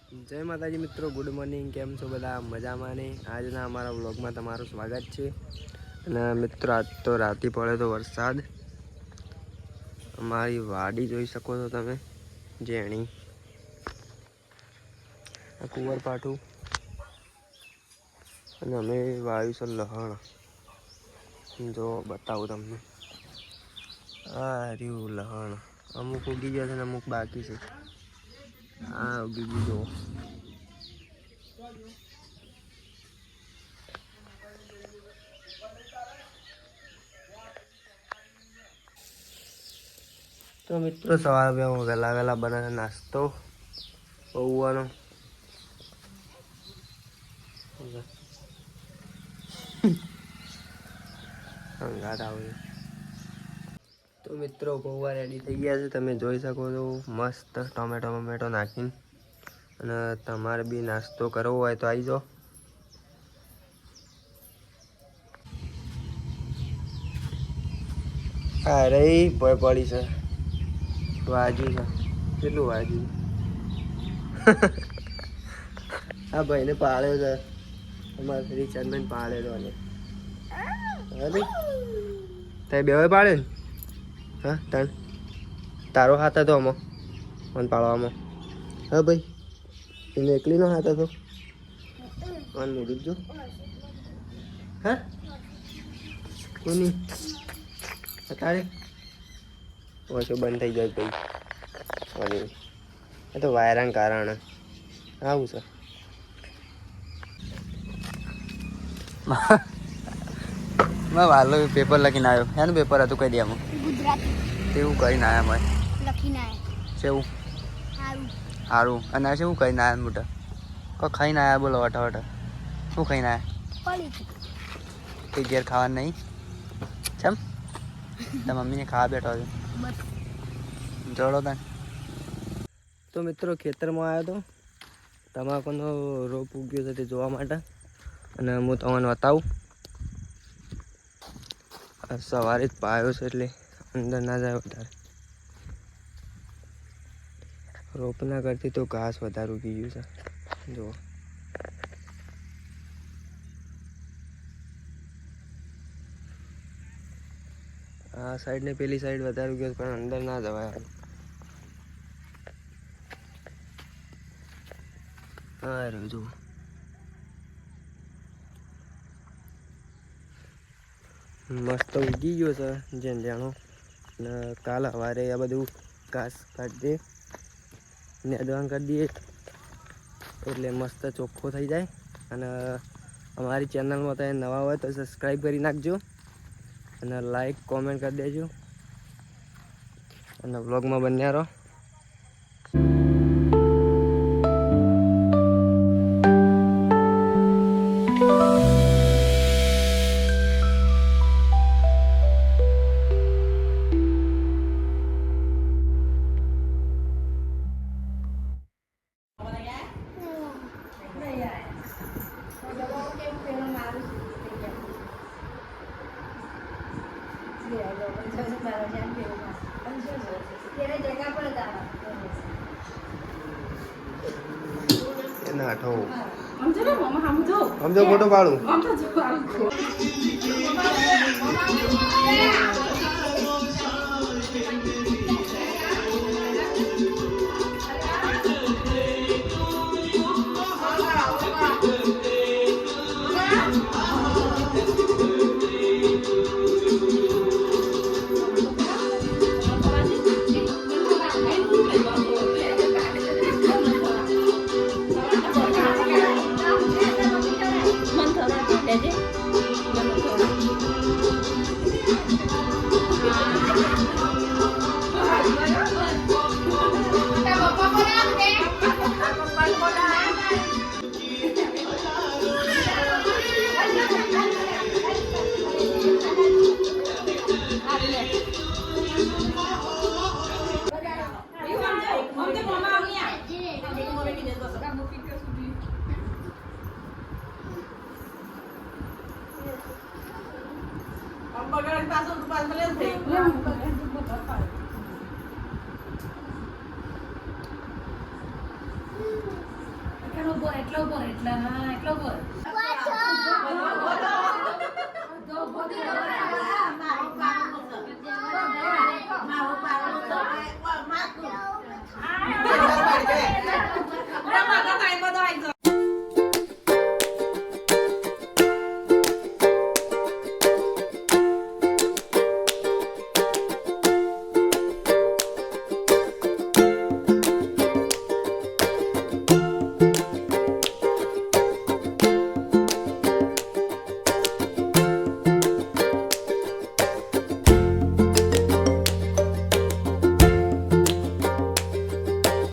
જય માતાજી મિત્રો, ગુડ મોર્નિંગ. કેમ છો બધા? મજામાં ને? આજના અમારા વ્લોગમાં તમારું સ્વાગત છે. અને મિત્રો, આજ તો રાતે પડે તો વરસાદ. અમારી વાડી જોઈ શકો છો તમે, જેણી કુંવરપાઠું. અને અમે વાયુ છે લહણ. જો બતાવું તમને, આ રહ્યું લહણ. અમુક ઉગી ગયા છે ને અમુક બાકી છે. આ ઉગી ગયું. તો મિત્રો, સવારે વહેલા વહેલા બનાવે નાસ્તો પૌવાનો. તો મિત્રો, પૌવા રેડી થઈ ગયા છે, તમે જોઈ શકો છો. મસ્ત ટોમેટો નાખીને. અને તમારે બી નાસ્તો કરવો હોય તો આવી જાઓ. અરે ભય પડી છે, વાજ્યું છે. કેટલું વાજ્યું? આ ભાઈને પાડ્યો છે, અમારા રિચાર્જમેન્ટ પાડેલો. અને તે બે પાડે ને? હા, તારો હાથ હતો આમાં મને પાડવામાં? હા ભાઈ, એને એકલી નો હાથ હતો. મને મોડું જો. હા, કોની તારે ઓછું બંધ થઈ જાય ભાઈ. એ તો વાયરાના કારણે આવું છે. વાલો પેપર લખીને આવ્યો. એનું પેપર હતું કઈ દેવામાં ગુજરાતી. તેવું કરીને આવ્યા મેં લખીને આવ્યા. કેવું સારું? અને શું કહીને આવ્યા? મોટા કોઈ ખાઈને આવ્યા? બોલો વટા શું ખાઈને આવ્યા? કોઈ ઘેર ખાવાનું નહીં? ચમ તાર મમ્મીને ખાવા બેઠો છે. જોડો તને. તો મિત્રો, ખેતરમાં આવ્યો તો તમાકુનો રોપ ઉગ્યો છે તે જોવા માટે. અને હું તમને બતાવું. સવારે જ પાયો છે એટલે અંદર ના જાય વધારે. રોપના કરતી તો ઘાસ વધારે ઉગી ગયું છે. જુઓ, આ સાઈડ ને પેલી સાઈડ વધારે ઉગ્યો પણ અંદર ના જવાય. હા રહ્યું જુઓ. મસ્ત ઉગી ગયો છે જેન જાણો. ને કાલ સવારે આ બધું ઘાસ કાઢી દે, નેદવાન કરી દઈએ એટલે મસ્ત ચોખ્ખો થઈ જાય. અને અમારી ચેનલમાં તમે નવા હોય તો સબસ્ક્રાઈબ કરી નાખજો. અને લાઈક કોમેન્ટ કરી દેજો. અને વ્લોગમાં બન્યા રહો. સમજો ફોટો પાડું. એટલો